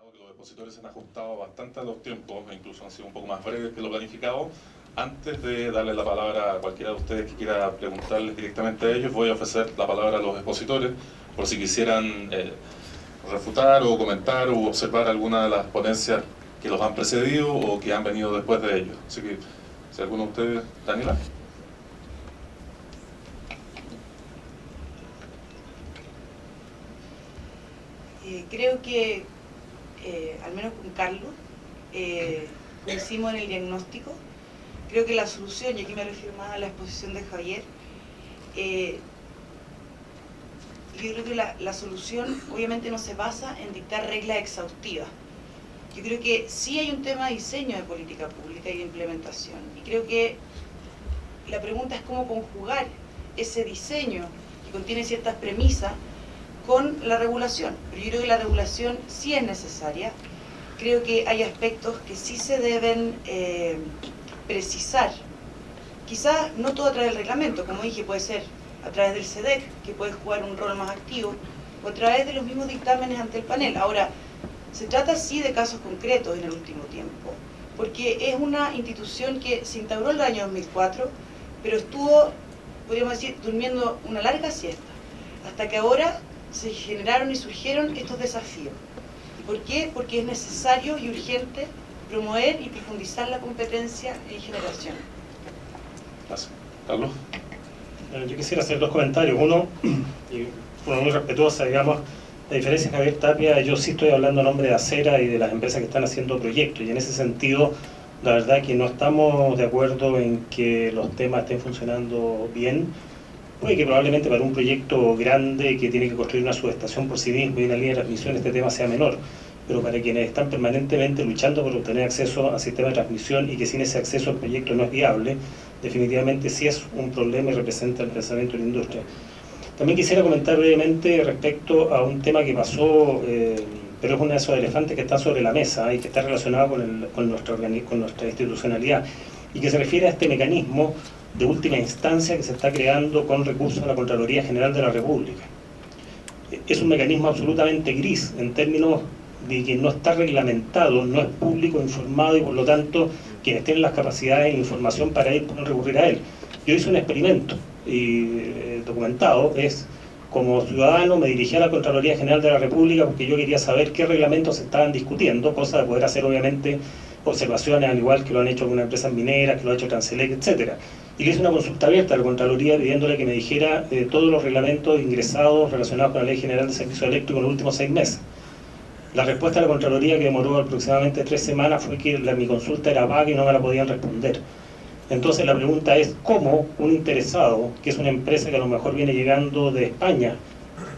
dado que los expositores se han ajustado bastante a los tiempos, e incluso han sido un poco más breves que lo planificado, antes de darle la palabra a cualquiera de ustedes que quiera preguntarles directamente a ellos, voy a ofrecer la palabra a los expositores, por si quisieran refutar o comentar o observar alguna de las ponencias que los han precedido o que han venido después de ellos. Así que, si alguno de ustedes... Daniela. Creo que, al menos con Carlos, coincidimos en el diagnóstico. Creo que la solución, y aquí me refiero más a la exposición de Javier, yo creo que la solución obviamente no se basa en dictar reglas exhaustivas. Yo creo que sí hay un tema de diseño de política pública y de implementación. Y creo que la pregunta es cómo conjugar ese diseño que contiene ciertas premisas con la regulación. Pero yo creo que la regulación sí es necesaria. Creo que hay aspectos que sí se deben precisar. Quizás no todo a través del reglamento, como dije, puede ser a través del SEDEC, que puede jugar un rol más activo, o a través de los mismos dictámenes ante el panel. Ahora, se trata sí de casos concretos en el último tiempo, porque es una institución que se instauró en el año 2004, pero estuvo, podríamos decir, durmiendo una larga siesta, hasta que ahora se generaron y surgieron estos desafíos. ¿Y por qué? Porque es necesario y urgente promover y profundizar la competencia en generación. Gracias. Carlos. Yo quisiera hacer dos comentarios. Uno, y uno muy respetuosa, digamos, la diferencia es Javier Tapia, yo sí estoy hablando en nombre de Acera y de las empresas que están haciendo proyectos, y en ese sentido, la verdad que no estamos de acuerdo en que los temas estén funcionando bien. Puede que probablemente para un proyecto grande que tiene que construir una subestación por sí mismo y una línea de transmisión este tema sea menor, pero para quienes están permanentemente luchando por obtener acceso al sistema de transmisión y que sin ese acceso el proyecto no es viable, definitivamente sí es un problema y representa el pensamiento de la industria. También quisiera comentar brevemente respecto a un tema que pasó, pero es uno de esos elefantes que están sobre la mesa y que está relacionado con nuestra institucionalidad, y que se refiere a este mecanismo de última instancia que se está creando con recursos a la Contraloría General de la República. Es un mecanismo absolutamente gris en términos de que no está reglamentado, no es público, informado, y por lo tanto quienes tienen las capacidades e información para ir pueden recurrir a él. Yo hice un experimento y documentado, es como ciudadano me dirigí a la Contraloría General de la República porque yo quería saber qué reglamentos se estaban discutiendo, cosa de poder hacer obviamente observaciones, al igual que lo han hecho algunas empresas mineras, que lo ha hecho Transelec, etcétera. Y le hice una consulta abierta a la Contraloría pidiéndole que me dijera todos los reglamentos ingresados relacionados con la Ley General de Servicio Eléctrico en los últimos 6 meses. La respuesta de la Contraloría, que demoró aproximadamente 3 semanas, fue que mi consulta era vaga y no me la podían responder. Entonces la pregunta es, ¿cómo un interesado, que es una empresa que a lo mejor viene llegando de España,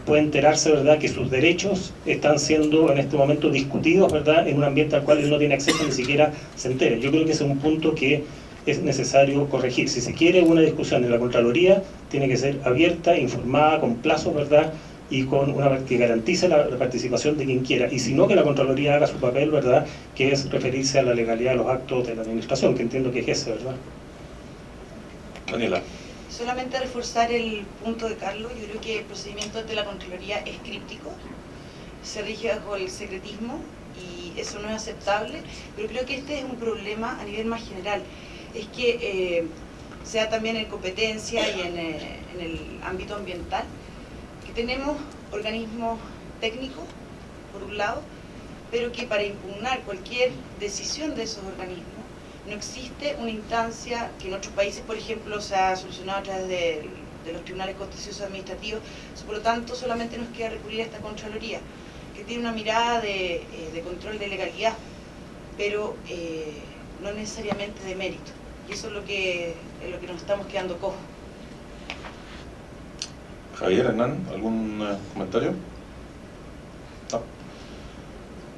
puede enterarse, ¿verdad?, que sus derechos están siendo en este momento discutidos, ¿verdad?, en un ambiente al cual él no tiene acceso, ni siquiera se entere? Yo creo que ese es un punto que es necesario corregir. Si se quiere una discusión en la Contraloría, tiene que ser abierta, informada, con plazos, ¿verdad?, y con una que garantice la participación de quien quiera, y si no, que la Contraloría haga su papel, ¿verdad?, que es referirse a la legalidad de los actos de la administración, que entiendo que es ese, ¿verdad? Daniela. Solamente reforzar el punto de Carlos, yo creo que el procedimiento de la Contraloría es críptico, se rige bajo el secretismo y eso no es aceptable, pero creo que este es un problema a nivel más general, es que sea también en competencia y en el ámbito ambiental, que tenemos organismos técnicos, por un lado, pero que para impugnar cualquier decisión de esos organismos no existe una instancia que en otros países, por ejemplo, se ha solucionado a través de los tribunales contenciosos administrativos. Por lo tanto, solamente nos queda recurrir a esta Contraloría, que tiene una mirada de control de legalidad, pero no necesariamente de mérito. Y eso es lo que nos estamos quedando cojos. Javier, Hernán, ¿algún comentario? No.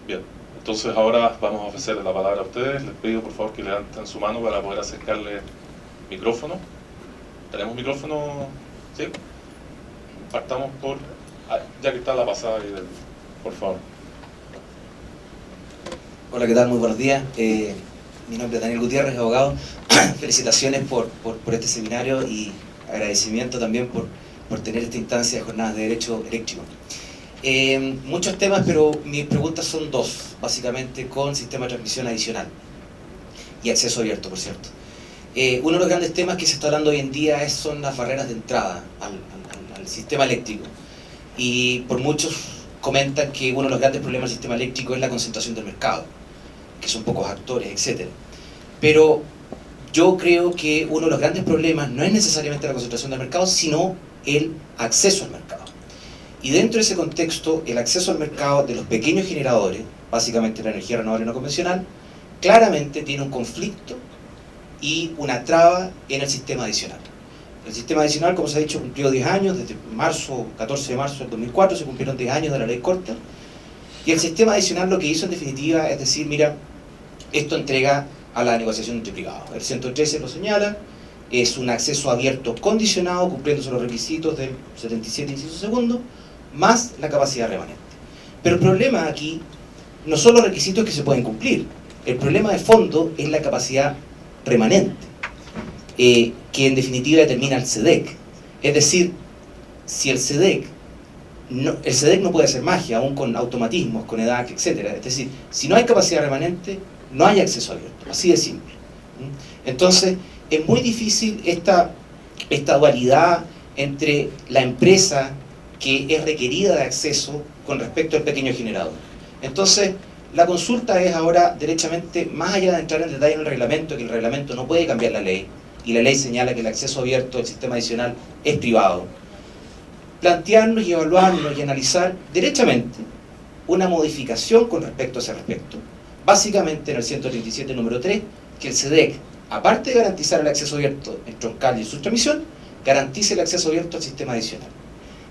Bien, entonces ahora vamos a ofrecerle la palabra a ustedes. Les pido por favor que levanten su mano para poder acercarle micrófono. ¿Tenemos micrófono? ¿Sí? Partamos por... ya que está la pasada ahí, por favor. Hola, ¿qué tal? Muy buenos días. Mi nombre es Daniel Gutiérrez, abogado. Felicitaciones por este seminario y agradecimiento también por tener esta instancia de jornadas de derecho eléctrico. Muchos temas, pero mis preguntas son dos, básicamente con sistema de transmisión adicional y acceso abierto, por cierto. Uno de los grandes temas que se está hablando hoy en día son las barreras de entrada al sistema eléctrico. Y por muchos comentan que uno de los grandes problemas del sistema eléctrico es la concentración del mercado, que son pocos actores, etc. Pero yo creo que uno de los grandes problemas no es necesariamente la concentración del mercado, sino el acceso al mercado. Y dentro de ese contexto, el acceso al mercado de los pequeños generadores, básicamente la energía renovable no convencional, claramente tiene un conflicto y una traba en el sistema adicional. El sistema adicional, como se ha dicho, cumplió 10 años, desde 14 de marzo del 2004 se cumplieron 10 años de la ley corta, y el sistema adicional lo que hizo en definitiva es decir, mira, esto entrega a la negociación entre privados. El 113 lo señala, es un acceso abierto condicionado, cumpliéndose los requisitos del 77 inciso segundo, más la capacidad remanente. Pero el problema aquí no son los requisitos que se pueden cumplir, el problema de fondo es la capacidad remanente, que en definitiva determina el SEDEC. Es decir, si el SEDEC no puede hacer magia, aún con automatismos, con EDAC, etc. Es decir, si no hay capacidad remanente, no hay acceso abierto, así de simple. Entonces, es muy difícil esta dualidad entre la empresa que es requerida de acceso con respecto al pequeño generador. Entonces, la consulta es ahora, derechamente, más allá de entrar en detalle en el reglamento, que el reglamento no puede cambiar la ley, y la ley señala que el acceso abierto al sistema adicional es privado, plantearnos y evaluarnos y analizar derechamente una modificación con respecto a ese respecto, básicamente en el 137 número 3, que el SEDEC, aparte de garantizar el acceso abierto en troncal y en subtransmisión, garantice el acceso abierto al sistema adicional.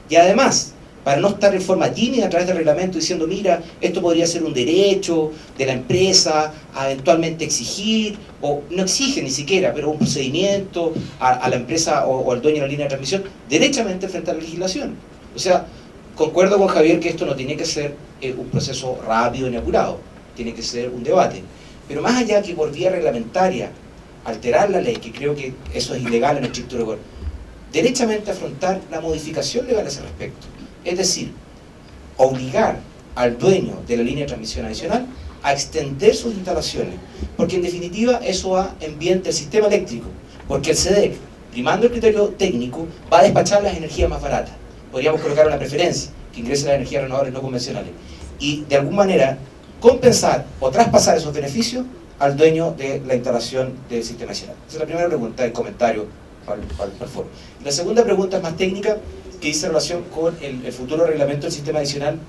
Y además, para no estar en forma tímida a través del reglamento diciendo, mira, esto podría ser un derecho de la empresa a eventualmente exigir, o no exige ni siquiera, pero un procedimiento a la empresa o al dueño de la línea de transmisión, derechamente frente a la legislación. O sea, concuerdo con Javier que esto no tiene que ser un proceso rápido ni apurado, tiene que ser un debate. Pero más allá que por vía reglamentaria alterar la ley, que creo que eso es ilegal en estricto rigor, derechamente afrontar la modificación legal a ese respecto. Es decir, obligar al dueño de la línea de transmisión adicional a extender sus instalaciones, porque en definitiva eso va en bien del sistema eléctrico, porque el SEDEC, primando el criterio técnico, va a despachar las energías más baratas. Podríamos colocar una preferencia, que ingrese las energías renovables no convencionales, y de alguna manera compensar o traspasar esos beneficios al dueño de la instalación del sistema adicional. Esa es la primera pregunta, el comentario para el foro. La segunda pregunta es más técnica, que dice relación con el futuro reglamento del sistema adicional,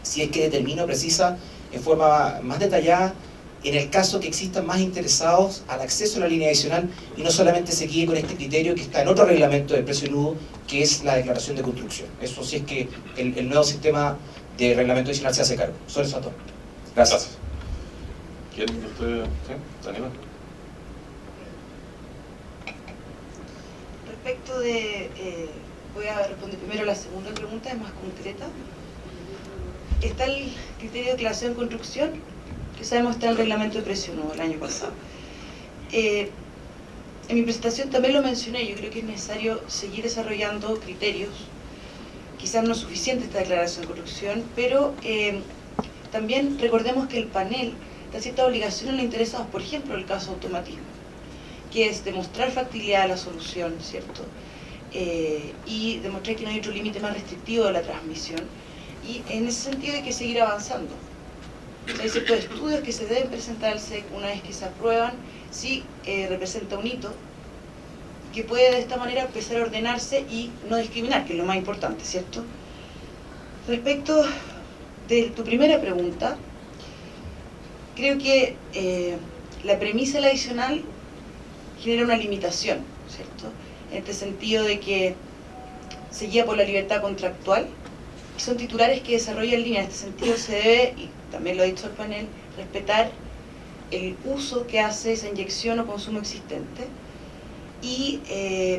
si es que determina o precisa en forma más detallada en el caso que existan más interesados al acceso a la línea adicional y no solamente se guíe con este criterio que está en otro reglamento de precio y nudo, que es la declaración de construcción. Eso sí es que el nuevo sistema de reglamento adicional se hace cargo. Sobre eso a todo. Gracias. ¿Quién de ustedes? ¿Sí? ¿Daniela? Respecto de... voy a responder primero la segunda pregunta, es más concreta. Está el criterio de declaración de construcción, que sabemos está en el reglamento de precio nuevo el año pasado. En mi presentación también lo mencioné, yo creo que es necesario seguir desarrollando criterios, quizás no es suficiente esta declaración de construcción, pero también recordemos que el panel da ciertas obligaciones a los interesados, por ejemplo el caso automatismo, que es demostrar factibilidad de la solución, ¿cierto? Y demostrar que no hay otro límite más restrictivo de la transmisión, y en ese sentido hay que seguir avanzando. Hay ciertos estudios que se deben presentar al SEC una vez que se aprueban, si representa un hito, que puede de esta manera empezar a ordenarse y no discriminar, que es lo más importante, ¿cierto? Respecto de tu primera pregunta, creo que la premisa del adicional genera una limitación, ¿cierto? En este sentido de que se guía por la libertad contractual, y son titulares que desarrollan línea. En este sentido se debe, y también lo ha dicho el panel, respetar el uso que hace esa inyección o consumo existente, y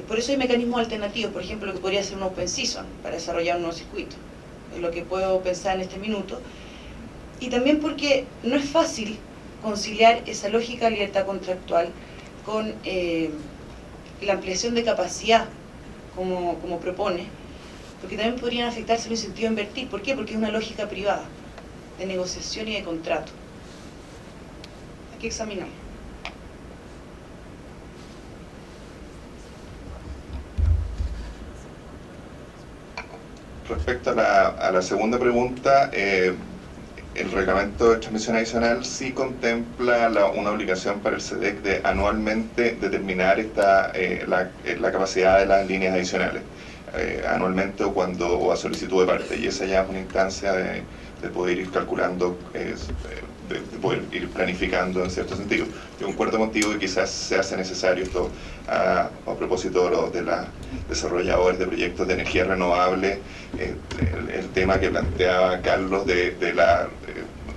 por eso hay mecanismos alternativos, por ejemplo lo que podría ser un open season para desarrollar un nuevo circuito, es lo que puedo pensar en este minuto, y también porque no es fácil conciliar esa lógica de libertad contractual con la ampliación de capacidad como propone, porque también podrían afectarse los incentivos a invertir. ¿Por qué? Porque es una lógica privada, de negociación y de contrato. Hay que examinar. Respecto a la segunda pregunta, el reglamento de transmisión adicional sí contempla una obligación para el SEDEC de anualmente determinar la capacidad de las líneas adicionales, anualmente o a solicitud de parte, y esa ya es una instancia de poder ir calculando, de poder ir planificando en cierto sentido. Yo concuerdo contigo que quizás se hace necesario esto a propósito de los desarrolladores de proyectos de energía renovable, el tema que planteaba Carlos de la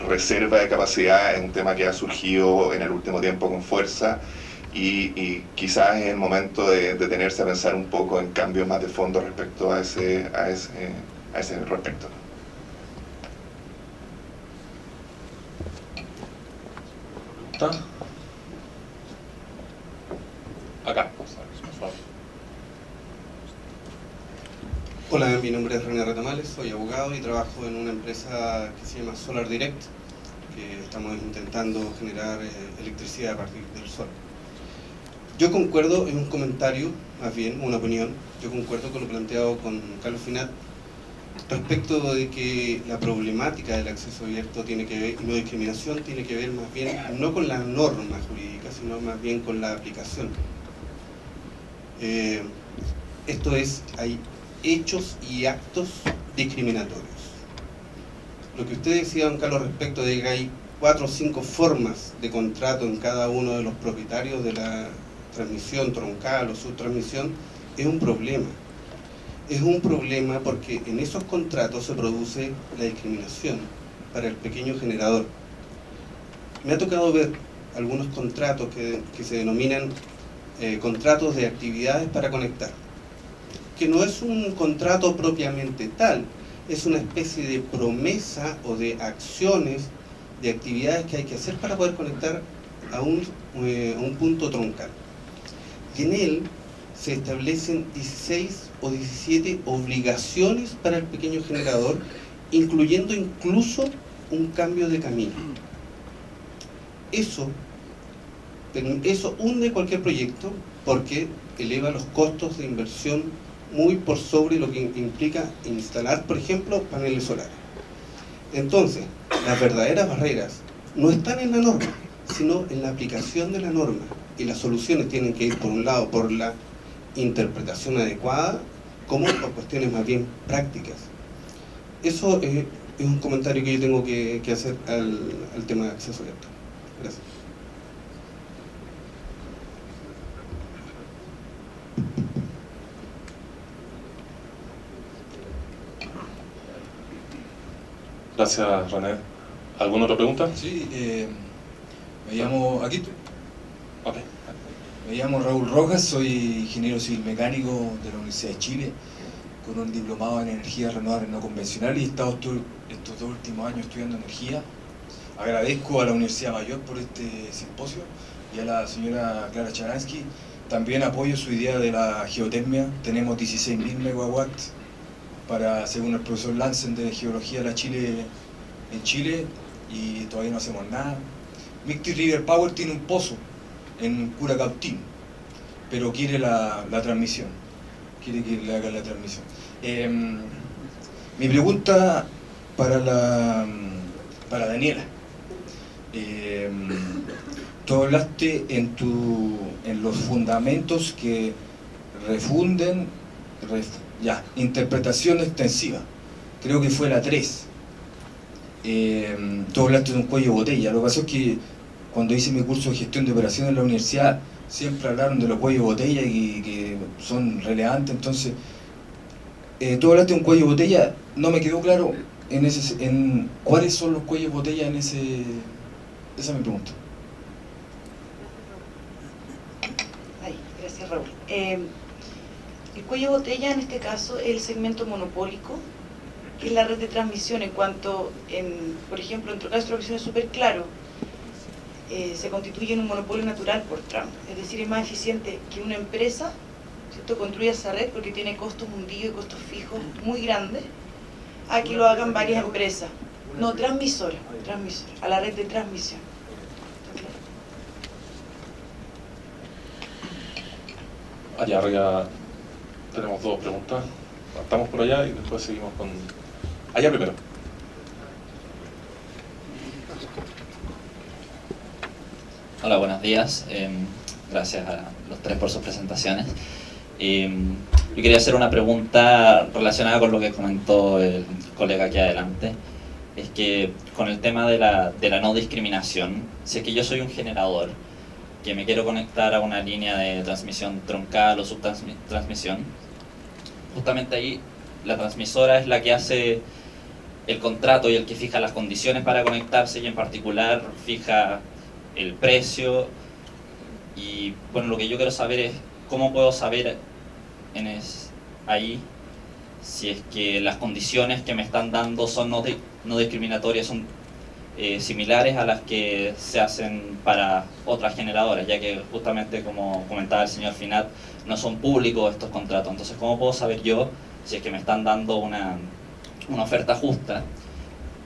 reserva de capacidad es un tema que ha surgido en el último tiempo con fuerza, y quizás es el momento de detenerse a pensar un poco en cambios más de fondo respecto a ese respecto. ¿Está? Acá. Hola, mi nombre es René Retamales, soy abogado y trabajo en una empresa que se llama Solar Direct, que estamos intentando generar electricidad a partir del sol. Yo concuerdo, en un comentario, más bien una opinión, yo concuerdo con lo planteado con Carlos Finat respecto de que la problemática del acceso abierto tiene que ver, y no discriminación, tiene que ver más bien no con la norma jurídica, sino más bien con la aplicación. Esto es, hay hechos y actos discriminatorios. Lo que usted decía, don Carlos, respecto de que hay 4 o 5 formas de contrato en cada uno de los propietarios de la transmisión troncal o subtransmisión, es un problema. Es un problema porque en esos contratos se produce la discriminación para el pequeño generador. Me ha tocado ver algunos contratos que se denominan contratos de actividades para conectar, que no es un contrato propiamente tal, es una especie de promesa o de acciones, de actividades que hay que hacer para poder conectar a un punto troncal. Y en él se establecen 16 o 17 obligaciones para el pequeño generador, incluyendo incluso un cambio de camino. Eso hunde cualquier proyecto porque eleva los costos de inversión muy por sobre lo que implica instalar, por ejemplo, paneles solares. Entonces, las verdaderas barreras no están en la norma, sino en la aplicación de la norma, y las soluciones tienen que ir por un lado por la interpretación adecuada, como por cuestiones más bien prácticas. Eso es un comentario que yo tengo que hacer al tema de acceso abierto. Gracias. Gracias, René. ¿Alguna otra pregunta? Sí, me llamo... Aquí estoy. Ok. Me llamo Raúl Rojas, soy ingeniero civil mecánico de la Universidad de Chile, con un diplomado en energía renovable no convencional, y he estado estos 2 últimos años estudiando energía. Agradezco a la Universidad Mayor por este simposio y a la señora Clara Charansky. También apoyo su idea de la geotermia. Tenemos 16.000 megawatts para, según el profesor Lansen de Geología de la Chile, en Chile, y todavía no hacemos nada. Mixty River Power tiene un pozo en Curacautín, pero quiere la transmisión, quiere que le hagan la transmisión. Mi pregunta para Daniela. Tú hablaste en los fundamentos que refunden, interpretación extensiva, creo que fue la 3. Tú hablaste de un cuello de botella. Lo que pasó es que cuando hice mi curso de gestión de operaciones en la universidad, siempre hablaron de los cuellos de botella y que son relevantes. Entonces, tú hablaste de un cuello de botella, no me quedó claro en cuáles son los cuellos de botella en ese... Esa es mi pregunta. Gracias, Raúl. El cuello de botella en este caso es el segmento monopólico, que es la red de transmisión. En cuanto, por ejemplo, en Troncal Transmisión es súper claro, se constituye en un monopolio natural por Trump. Es decir, es más eficiente que una empresa proyecto construya esa red porque tiene costos hundidos y costos fijos muy grandes, a que lo hagan varias empresas. No, transmisora, a la red de transmisión. Allá arriba tenemos dos preguntas. Partamos por allá y después seguimos con... Allá primero. Hola, buenos días. Gracias a los tres por sus presentaciones. Yo quería hacer una pregunta relacionada con lo que comentó el colega aquí adelante. Es que con el tema de la no discriminación, si es que yo soy un generador que me quiero conectar a una línea de transmisión troncal o subtransmisión, justamente ahí la transmisora es la que hace el contrato y el que fija las condiciones para conectarse, y en particular fija el precio. Y bueno, lo que yo quiero saber es cómo puedo saber ahí si es que las condiciones que me están dando son no discriminatorias, son similares a las que se hacen para otras generadoras, ya que justamente, como comentaba el señor Finat, no son públicos estos contratos. Entonces, ¿cómo puedo saber yo si es que me están dando una oferta justa?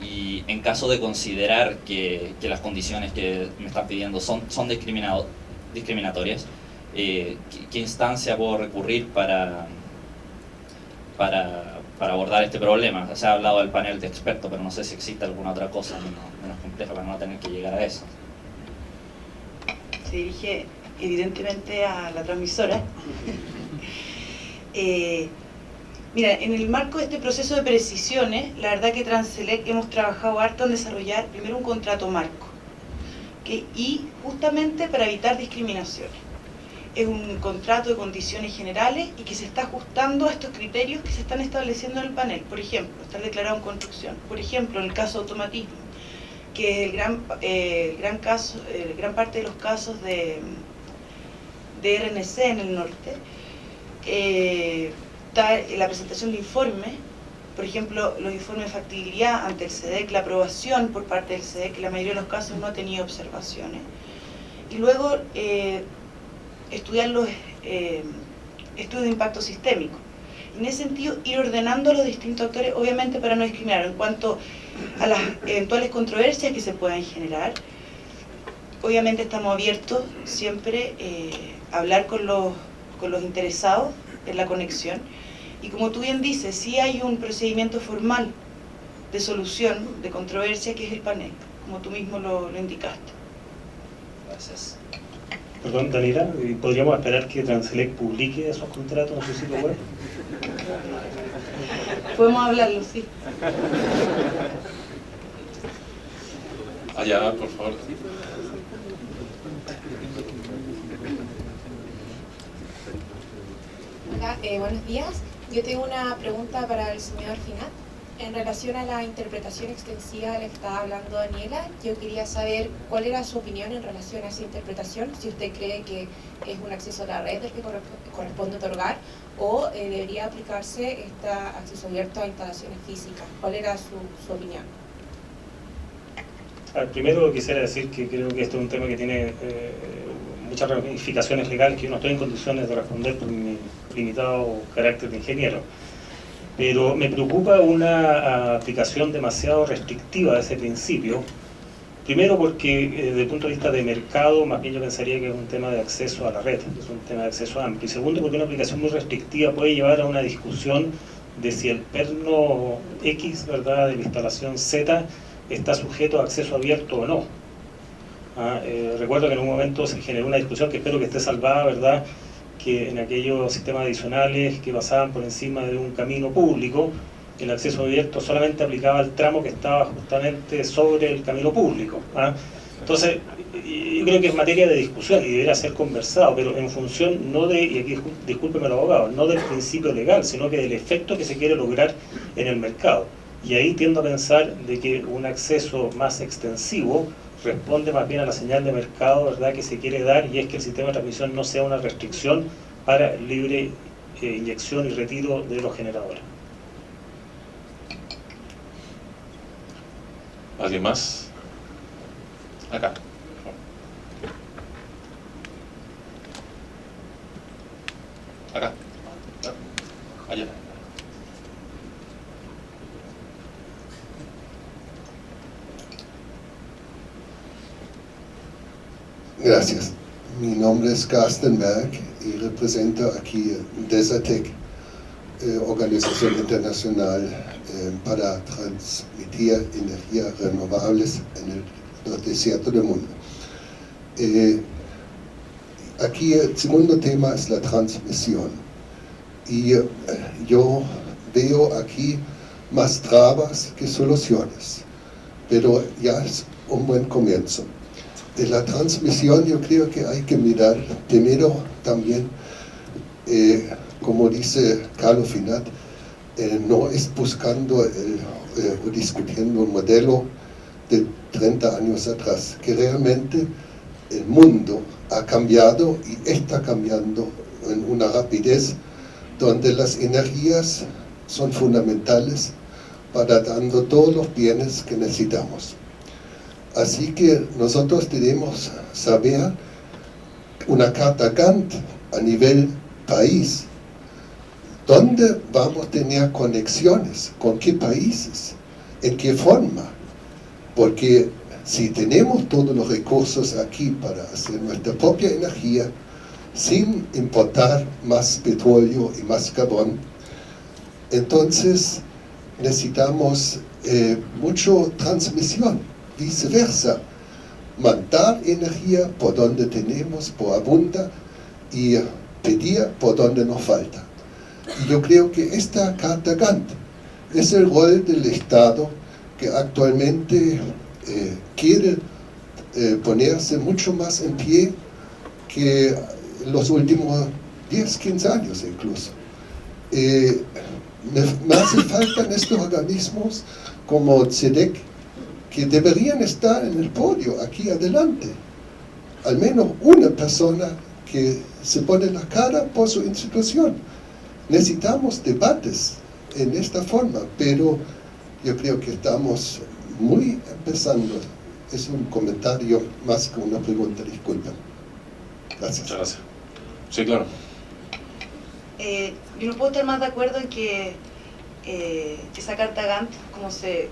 Y en caso de considerar que las condiciones que me están pidiendo son discriminatorias, ¿qué instancia puedo recurrir para abordar este problema? Se ha hablado del panel de expertos, pero no sé si existe alguna otra cosa menos compleja para no tener que llegar a eso. Se dirige evidentemente a la transmisora. Mira, en el marco de este proceso de precisiones, la verdad que Transelec hemos trabajado harto en desarrollar primero un contrato marco, y justamente para evitar discriminaciones. Es un contrato de condiciones generales y que se está ajustando a estos criterios que se están estableciendo en el panel. Por ejemplo, estar declarado en construcción. Por ejemplo, en el caso de automatismo, que es gran parte de los casos de RNC en el norte, está la presentación de informes, por ejemplo, los informes de factibilidad ante el SEDEC, la aprobación por parte del SEDEC, que en la mayoría de los casos no ha tenido observaciones. Y luego estudiar los estudios de impacto sistémico. En ese sentido, ir ordenando a los distintos actores, obviamente para no discriminar, en cuanto a las eventuales controversias que se puedan generar. Obviamente estamos abiertos siempre a hablar con los interesados en la conexión. Y como tú bien dices, sí hay un procedimiento formal de solución de controversia, que es el panel, como tú mismo lo indicaste. Gracias. Perdón, Daniela, ¿podríamos esperar que Transelec publique esos contratos en su sitio web? Podemos hablarlo, sí. Allá, por favor. Hola, buenos días. Yo tengo una pregunta para el señor Finat. En relación a la interpretación extensiva de la que estaba hablando Daniela, yo quería saber cuál era su opinión en relación a esa interpretación, si usted cree que es un acceso a la red el que corresponde otorgar, o debería aplicarse este acceso abierto a instalaciones físicas. ¿Cuál era su opinión? Primero quisiera decir que creo que este es un tema que tiene muchas ramificaciones legales que yo no estoy en condiciones de responder por mi limitado carácter de ingeniero. Pero me preocupa una aplicación demasiado restrictiva de ese principio. Primero porque desde el punto de vista de mercado, más bien yo pensaría que es un tema de acceso a la red, es un tema de acceso amplio. Y segundo, porque una aplicación muy restrictiva puede llevar a una discusión de si el perno X, ¿verdad?, de la instalación Z está sujeto a acceso abierto o no. Recuerdo que en un momento se generó una discusión que espero que esté salvada, ¿verdad?, que en aquellos sistemas adicionales que pasaban por encima de un camino público, el acceso abierto solamente aplicaba al tramo que estaba justamente sobre el camino público. Entonces, yo creo que es materia de discusión y debería ser conversado, pero en función no de, y aquí discúlpeme el abogado, no del principio legal, sino que del efecto que se quiere lograr en el mercado. Y ahí tiendo a pensar de que un acceso más extensivo responde más bien a la señal de mercado, ¿verdad?, que se quiere dar, y es que el sistema de transmisión no sea una restricción para libre inyección y retiro de los generadores. ¿Alguien más? Acá. Acá. Gracias. Mi nombre es Carsten Berg y represento aquí Desertec, organización internacional para transmitir energías renovables en los desiertos del mundo. Aquí el segundo tema es la transmisión. Y yo veo aquí más trabas que soluciones, pero ya es un buen comienzo. De la transmisión yo creo que hay que mirar primero también, como dice Carlos Finat, no es buscando o discutiendo un modelo de 30 años atrás, que realmente el mundo ha cambiado y está cambiando en una rapidez donde las energías son fundamentales para dando todos los bienes que necesitamos. Así que nosotros debemos saber una carta Gantt a nivel país, dónde vamos a tener conexiones, con qué países, en qué forma, porque si tenemos todos los recursos aquí para hacer nuestra propia energía, sin importar más petróleo y más carbón, entonces necesitamos mucha transmisión, viceversa, mandar energía por donde tenemos, por abunda, y pedir por donde nos falta. Y yo creo que esta carta Gantt es el rol del Estado que actualmente quiere ponerse mucho más en pie que los últimos 10, 15 años incluso. Me hace falta en estos organismos como CEDEC, que deberían estar en el podio aquí adelante. Al menos una persona que se pone la cara por su institución. Necesitamos debates en esta forma, pero yo creo que estamos muy empezando. Es un comentario más que una pregunta, disculpen. Gracias. Muchas gracias. Sí, claro. Yo no puedo estar más de acuerdo en que esa carta Gantt,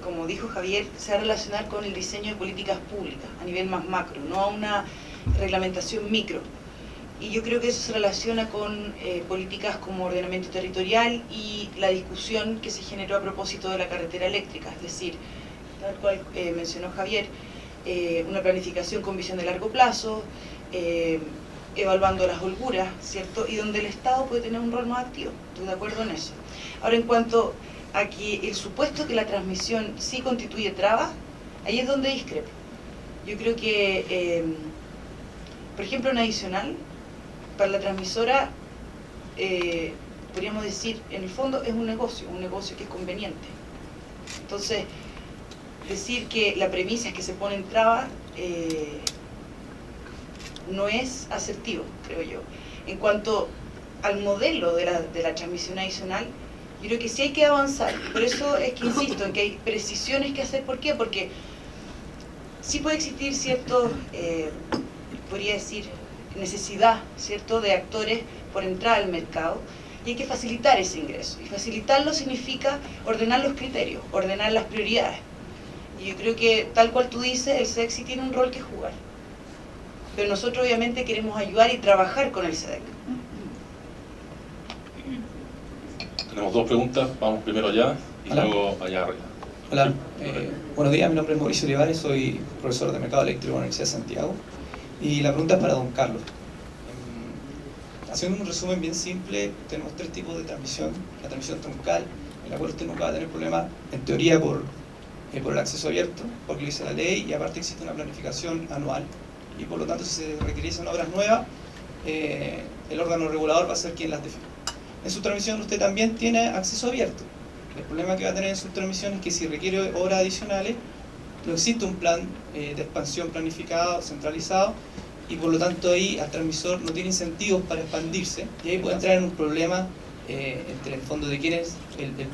como dijo Javier, se va a relacionar con el diseño de políticas públicas a nivel más macro, no a una reglamentación micro. Y yo creo que eso se relaciona con políticas como ordenamiento territorial y la discusión que se generó a propósito de la carretera eléctrica, es decir, tal cual mencionó Javier, una planificación con visión de largo plazo, evaluando las holguras, ¿cierto? Y donde el Estado puede tener un rol más activo. Estoy de acuerdo en eso. Ahora, en cuanto a que el supuesto que la transmisión sí constituye trabas, ahí es donde discrepo. Yo creo que, por ejemplo, en adicional, para la transmisora, podríamos decir, en el fondo es un negocio que es conveniente. Entonces, decir que la premisa es que se ponen trabas, no es asertivo, creo yo. En cuanto al modelo de la transmisión adicional, yo creo que sí hay que avanzar. Por eso es que insisto en que hay precisiones que hacer. ¿Por qué? Porque sí puede existir cierto, podría decir, necesidad, ¿cierto?, de actores por entrar al mercado, y hay que facilitar ese ingreso. Y facilitarlo significa ordenar los criterios, ordenar las prioridades. Y yo creo que, tal cual tú dices, el SEDEC sí tiene un rol que jugar. Pero nosotros obviamente queremos ayudar y trabajar con el SEDEC. Tenemos dos preguntas, vamos primero allá y Hola. luego allá arriba. Hola, buenos días, mi nombre es Mauricio Olivares, soy profesor de Mercado Eléctrico en la Universidad de Santiago, y la pregunta es para don Carlos. Haciendo un resumen bien simple, tenemos tres tipos de transmisión: la transmisión troncal, en la cual usted nunca va a tener problema, en teoría, por el acceso abierto, porque lo dice la ley, y aparte existe una planificación anual, y por lo tanto si se requiriesen obras nuevas, el órgano regulador va a ser quien las define. En su transmisión usted también tiene acceso abierto. El problema que va a tener en su transmisión es que si requiere obras adicionales, no existe un plan de expansión planificado, centralizado, y por lo tanto ahí el transmisor no tiene incentivos para expandirse, y ahí puede entrar en un problema entre el fondo de quiénes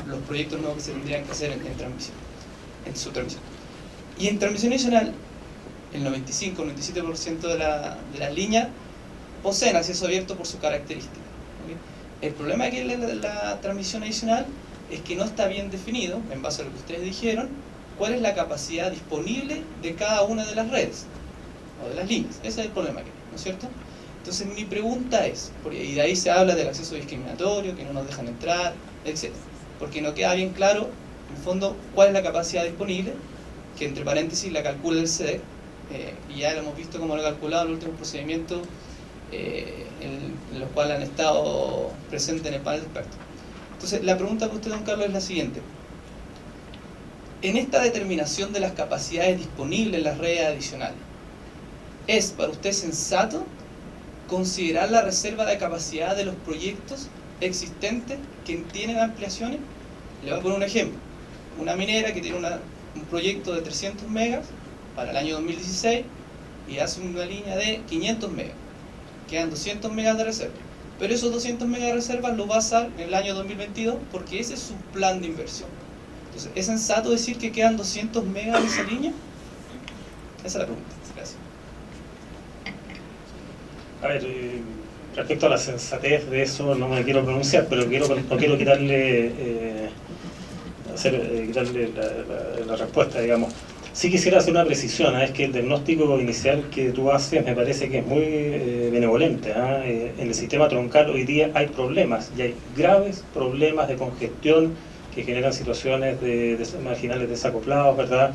los proyectos nuevos que se tendrían que hacer en transmisión, en su transmisión. Y en transmisión adicional, el 95-97% de las líneas poseen acceso abierto por su característica. ¿Okay? El problema que la transmisión adicional es que no está bien definido, en base a lo que ustedes dijeron, cuál es la capacidad disponible de cada una de las redes. o de las líneas. Ese es el problema que hay, ¿no es cierto? Entonces mi pregunta es, y de ahí se habla del acceso discriminatorio, que no nos dejan entrar, etc. Porque no queda bien claro, en el fondo, cuál es la capacidad disponible, que entre paréntesis la calcula el SEDEC, y ya lo hemos visto cómo lo ha calculado en los últimos procedimientos en los cuales han estado presentes en el panel de expertos. Entonces, la pregunta para usted, don Carlos, es la siguiente. En esta determinación de las capacidades disponibles en las redes adicionales, ¿es para usted sensato considerar la reserva de capacidad de los proyectos existentes que tienen ampliaciones? Le voy a poner un ejemplo. Una minera que tiene un proyecto de 300 megas para el año 2016 y hace una línea de 500 megas. Quedan 200 megas de reserva. Pero esos 200 megas de reserva lo va a usar en el año 2022 porque ese es su plan de inversión. Entonces, ¿es sensato decir que quedan 200 megas de esa línea? Esa es la pregunta. Gracias. A ver, respecto a la sensatez de eso no me quiero pronunciar, pero no quiero quitarle, quitarle la respuesta, digamos. Sí quisiera hacer una precisión, es que el diagnóstico inicial que tú haces me parece que es muy benevolente. En el sistema troncal hoy día hay problemas, y hay graves problemas de congestión que generan situaciones de marginales desacoplados, ¿verdad?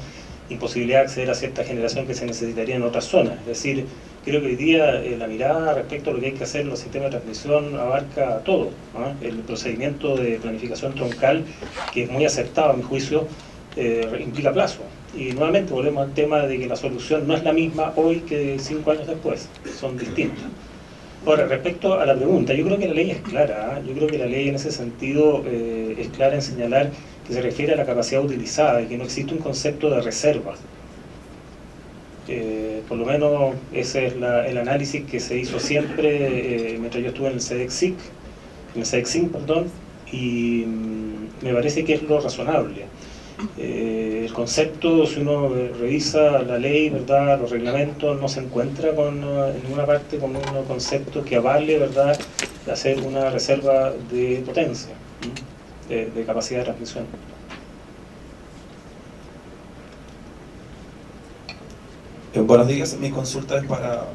Imposibilidad de acceder a cierta generación que se necesitaría en otras zonas. Es decir, creo que hoy día la mirada respecto a lo que hay que hacer en los sistemas de transmisión abarca todo, ¿no? El procedimiento de planificación troncal, que es muy acertado a mi juicio, implica plazo. Y nuevamente volvemos al tema de que la solución no es la misma hoy que 5 años después, son distintas. Ahora, respecto a la pregunta, yo creo que la ley es clara, yo creo que la ley en ese sentido es clara en señalar que se refiere a la capacidad utilizada y que no existe un concepto de reserva. Por lo menos ese es el análisis que se hizo siempre mientras yo estuve en el SEDEC-SIC, y me parece que es lo razonable. El concepto, si uno revisa la ley, ¿verdad?, los reglamentos, no se encuentra en ninguna parte con un concepto que avale, ¿verdad?, hacer una reserva de potencia, de capacidad de transmisión. Buenos días, mi consulta es para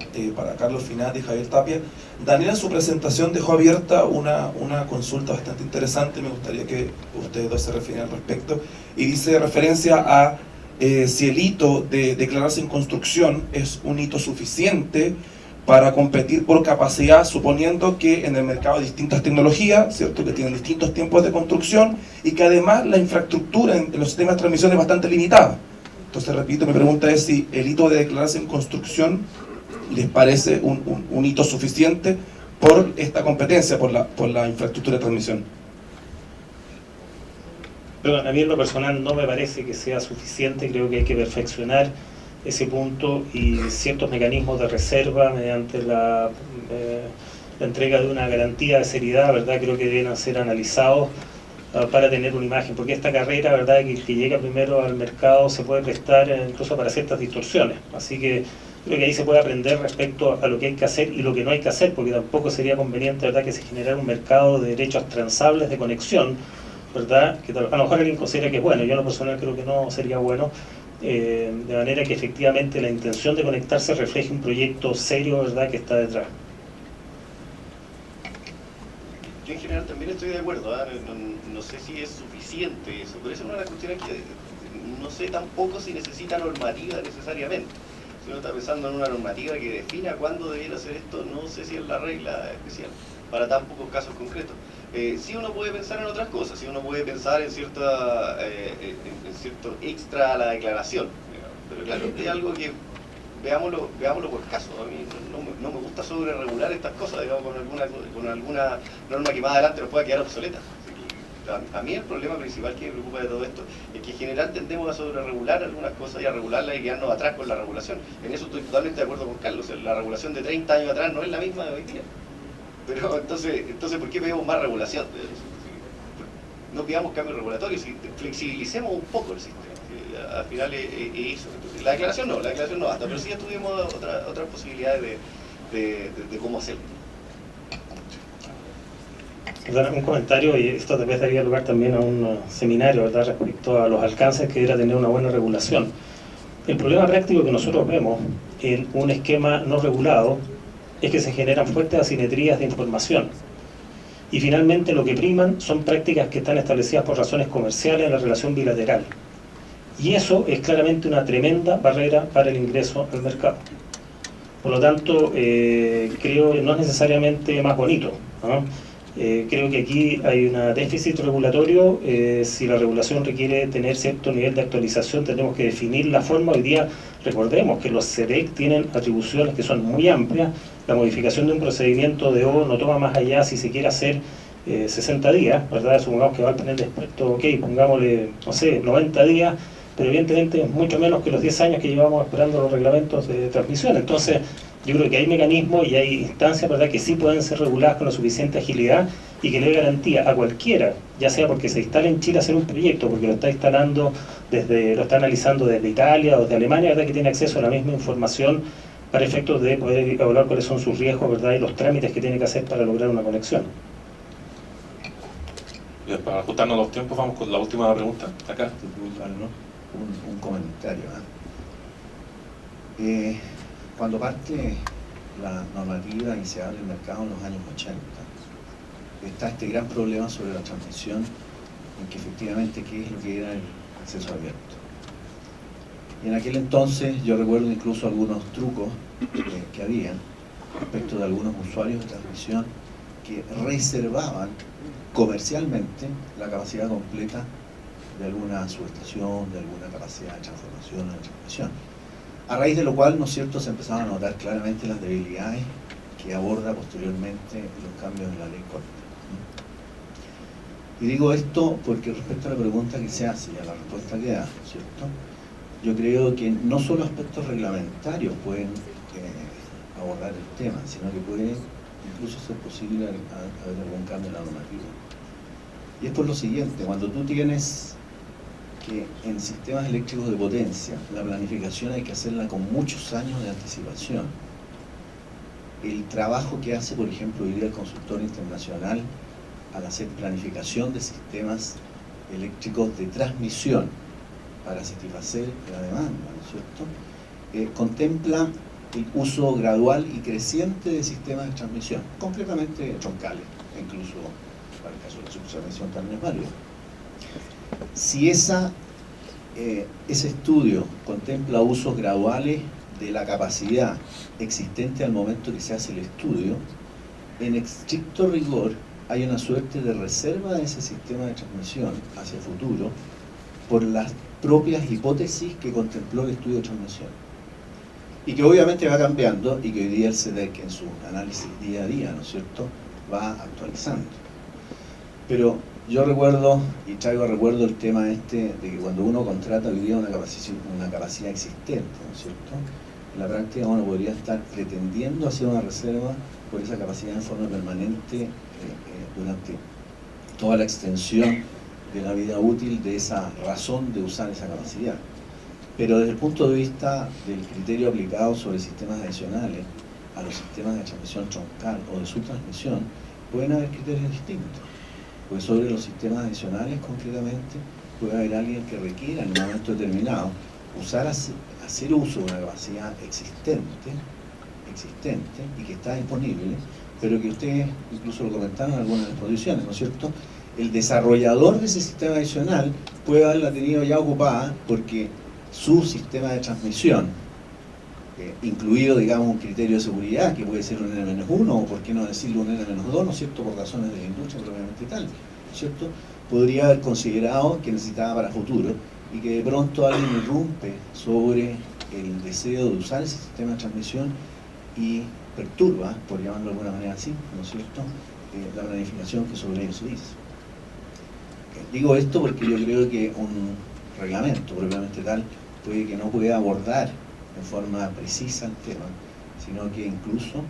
Carlos Finat y Javier Tapia. Daniel en su presentación dejó abierta una consulta bastante interesante, me gustaría que ustedes dos se refieran al respecto, y dice referencia a si el hito de declararse en construcción es un hito suficiente para competir por capacidad, suponiendo que en el mercado hay distintas tecnologías, ¿cierto?, que tienen distintos tiempos de construcción y que además la infraestructura en los sistemas de transmisión es bastante limitada. Entonces, repito, mi pregunta es si el hito de declararse en construcción les parece un hito suficiente por esta competencia, por la infraestructura de transmisión. Pero a mí en lo personal no me parece que sea suficiente, creo que hay que perfeccionar ese punto y ciertos mecanismos de reserva mediante la entrega de una garantía de seriedad, ¿verdad? Creo que deben ser analizados para tener una imagen, porque esta carrera, ¿verdad?, que llega primero al mercado se puede prestar incluso para ciertas distorsiones, así que creo que ahí se puede aprender respecto a lo que hay que hacer y lo que no hay que hacer, porque tampoco sería conveniente, ¿verdad?, que se generara un mercado de derechos transables de conexión, ¿verdad?, que a lo mejor alguien considera que es bueno, yo en lo personal creo que no sería bueno, de manera que efectivamente la intención de conectarse refleje un proyecto serio, ¿verdad?, que está detrás. Yo en general también estoy de acuerdo, no sé si es suficiente eso, pero esa es una de las cuestiones que no sé tampoco si necesita normativa necesariamente. Si uno está pensando en una normativa que defina cuándo debiera hacer esto, no sé si es la regla especial para tan pocos casos concretos. Sí uno puede pensar en otras cosas, sí uno puede pensar en cierto extra a la declaración, pero claro, es algo que veámoslo por caso. A mí no me gusta sobre regular estas cosas, digamos, con alguna norma que más adelante nos pueda quedar obsoleta. A mí el problema principal que me preocupa de todo esto es que en general tendemos a sobre regular algunas cosas y a regularlas y quedarnos atrás con la regulación. En eso estoy totalmente de acuerdo con Carlos, la regulación de 30 años atrás no es la misma de hoy día. Pero entonces ¿por qué pedimos más regulación? No pidamos cambios regulatorios, flexibilicemos un poco el sistema. Al final es eso. Entonces, la declaración no basta, pero sí estuvimos otras posibilidades de cómo hacerlo. Un comentario, y esto tal vez daría lugar también a un seminario, ¿verdad?, respecto a los alcances que debería tener una buena regulación. El problema práctico que nosotros vemos en un esquema no regulado es que se generan fuertes asimetrías de información. Y finalmente lo que priman son prácticas que están establecidas por razones comerciales en la relación bilateral. Y eso es claramente una tremenda barrera para el ingreso al mercado. Por lo tanto, creo que no es necesariamente más bonito, ¿no? Creo que aquí hay un déficit regulatorio. Si la regulación requiere tener cierto nivel de actualización, tenemos que definir la forma. Hoy día, recordemos que los CEDEC tienen atribuciones que son muy amplias. La modificación de un procedimiento de O no toma más allá, si se quiere hacer 60 días, ¿verdad? Supongamos que va al panel de expertos, ok, pongámosle, no sé, 90 días, pero evidentemente es mucho menos que los 10 años que llevamos esperando los reglamentos de transmisión. Entonces, yo creo que hay mecanismos y hay instancias, ¿verdad?, que sí pueden ser reguladas con la suficiente agilidad y que le dé garantía a cualquiera, ya sea porque se instale en Chile a hacer un proyecto, porque lo está instalando lo está analizando desde Italia o desde Alemania, ¿verdad?, que tiene acceso a la misma información para efectos de poder evaluar cuáles son sus riesgos, ¿verdad?, y los trámites que tiene que hacer para lograr una conexión. Bien, para ajustarnos los tiempos, vamos con la última pregunta. Acá. Un comentario. Cuando parte la normativa inicial del mercado en los años 80, está este gran problema sobre la transmisión, en que efectivamente qué es lo que era el acceso abierto. Y en aquel entonces yo recuerdo incluso algunos trucos que había respecto de algunos usuarios de transmisión que reservaban comercialmente la capacidad completa de alguna subestación, de alguna capacidad de transformación o de transmisión. A raíz de lo cual, ¿no es cierto?, se empezaban a notar claramente las debilidades que aborda posteriormente los cambios de la ley corta. Y digo esto porque respecto a la pregunta que se hace y a la respuesta que da, ¿cierto?, yo creo que no solo aspectos reglamentarios pueden abordar el tema, sino que puede incluso ser posible haber algún cambio en la normativa. Y es por lo siguiente: cuando tú tienes que en sistemas eléctricos de potencia la planificación hay que hacerla con muchos años de anticipación, el trabajo que hace, por ejemplo, hoy día el consultor internacional al hacer planificación de sistemas eléctricos de transmisión para satisfacer la demanda, ¿no es cierto?, contempla el uso gradual y creciente de sistemas de transmisión, completamente troncales, incluso para el caso de la subtransmisión también es válido. Si ese estudio contempla usos graduales de la capacidad existente al momento que se hace el estudio, en estricto rigor hay una suerte de reserva de ese sistema de transmisión hacia el futuro por las propias hipótesis que contempló el estudio de transmisión. Y que obviamente va cambiando y que hoy día el CEDEC en su análisis día a día, ¿no es cierto?, va actualizando. Pero yo recuerdo, y traigo a recuerdo el tema de que cuando uno contrata hoy día una capacidad existente, ¿no es cierto?, en la práctica uno podría estar pretendiendo hacer una reserva por esa capacidad en forma permanente durante toda la extensión de la vida útil de esa razón de usar esa capacidad. Pero desde el punto de vista del criterio aplicado sobre sistemas adicionales a los sistemas de transmisión troncal o de subtransmisión, pueden haber criterios distintos. Pues sobre los sistemas adicionales, concretamente, puede haber alguien que requiera en un momento determinado hacer uso de una capacidad existente y que está disponible, pero que ustedes incluso lo comentaron en algunas exposiciones, ¿no es cierto? El desarrollador de ese sistema adicional puede haberla tenido ya ocupada porque su sistema de transmisión, incluido, digamos, un criterio de seguridad que puede ser un N-1 o por qué no decirlo un N-2, ¿no es cierto?, por razones de la industria propiamente tal, ¿no es cierto?, podría haber considerado que necesitaba para futuro y que de pronto alguien irrumpe sobre el deseo de usar ese sistema de transmisión y perturba, por llamarlo de alguna manera así, ¿no es cierto?, la planificación que sobre ello se hizo. Digo esto porque yo creo que un reglamento propiamente tal puede que no pueda abordar en forma precisa el tema, sino que incluso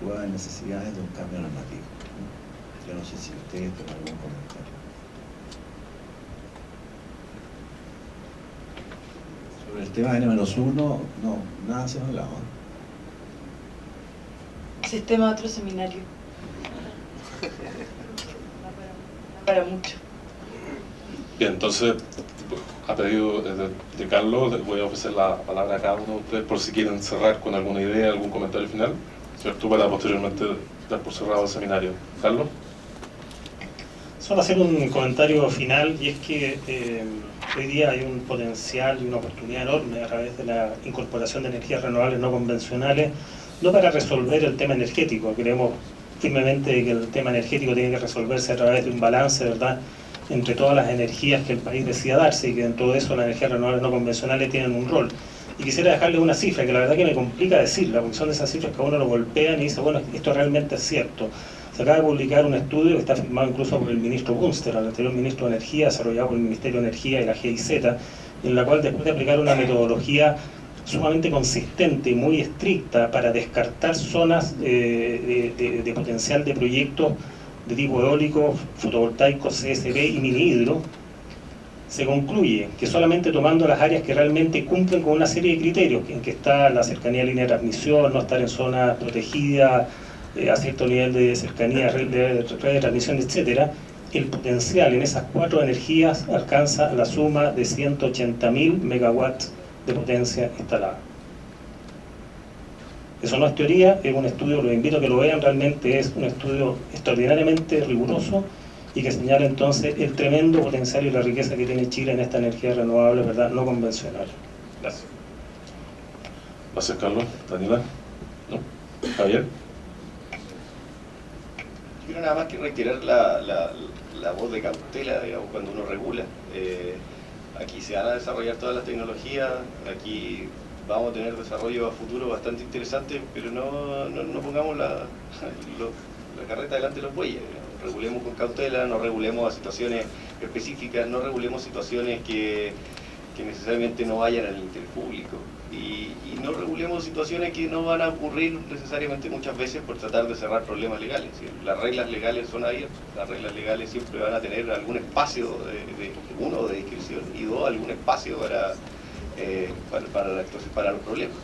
puede haber necesidades de un cambio normativo. Yo no sé si ustedes tienen algún comentario. Sobre el tema de N-1, no, nada se ha hablado. Sistema de otro seminario. Para mucho. Bien, entonces, a pedido de Carlos, les voy a ofrecer la palabra a cada uno de ustedes por si quieren cerrar con alguna idea, algún comentario final, ¿cierto? Para posteriormente dar por cerrado el seminario. Carlos. Solo hacer un comentario final, y es que hoy día hay un potencial y una oportunidad enorme a través de la incorporación de energías renovables no convencionales, no para resolver el tema energético. Creemos firmemente que el tema energético tiene que resolverse a través de un balance, ¿verdad?, entre todas las energías que el país decida darse, y que dentro de eso las energías renovables no convencionales tienen un rol. Y quisiera dejarle una cifra, que la verdad que me complica decirla, porque son de esas cifras que a uno lo golpean y dice, bueno, esto realmente es cierto. Se acaba de publicar un estudio que está firmado incluso por el ministro Bunster, el anterior ministro de Energía, desarrollado por el Ministerio de Energía y la GIZ, en la cual, después de aplicar una metodología sumamente consistente y muy estricta para descartar zonas de potencial de proyectos de tipo eólico, fotovoltaico, CSB y mini hidro, se concluye que solamente tomando las áreas que realmente cumplen con una serie de criterios, en que está la cercanía a línea de transmisión, no estar en zonas protegidas, a cierto nivel de cercanía, red de transmisión, etc., el potencial en esas 4 energías alcanza la suma de 180.000 megawatts de potencia instalada. Eso no es teoría, es un estudio, los invito a que lo vean, realmente es un estudio extraordinariamente riguroso y que señala entonces el tremendo potencial y la riqueza que tiene Chile en esta energía renovable, ¿verdad?, no convencional. Gracias. Gracias, Carlos. Daniela. ¿No? Javier. Quiero nada más que reiterar la voz de cautela, digamos, cuando uno regula. Aquí se van a desarrollar todas las tecnologías, aquí vamos a tener desarrollo a futuro bastante interesante, pero no pongamos la carreta delante de los bueyes. Regulemos con cautela, no regulemos a situaciones específicas, no regulemos situaciones que necesariamente no vayan al interés público. Y no regulemos situaciones que no van a ocurrir necesariamente muchas veces por tratar de cerrar problemas legales. Las reglas legales son abiertas, las reglas legales siempre van a tener algún espacio, uno, de discreción, y dos, algún espacio para los problemas,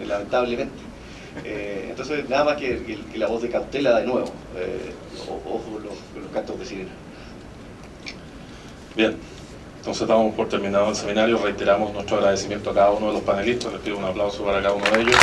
lamentablemente. Entonces, nada más que la voz de cautela de nuevo, ojo los cantos de sirena. Bien. Entonces damos por terminado el seminario, reiteramos nuestro agradecimiento a cada uno de los panelistas, les pido un aplauso para cada uno de ellos.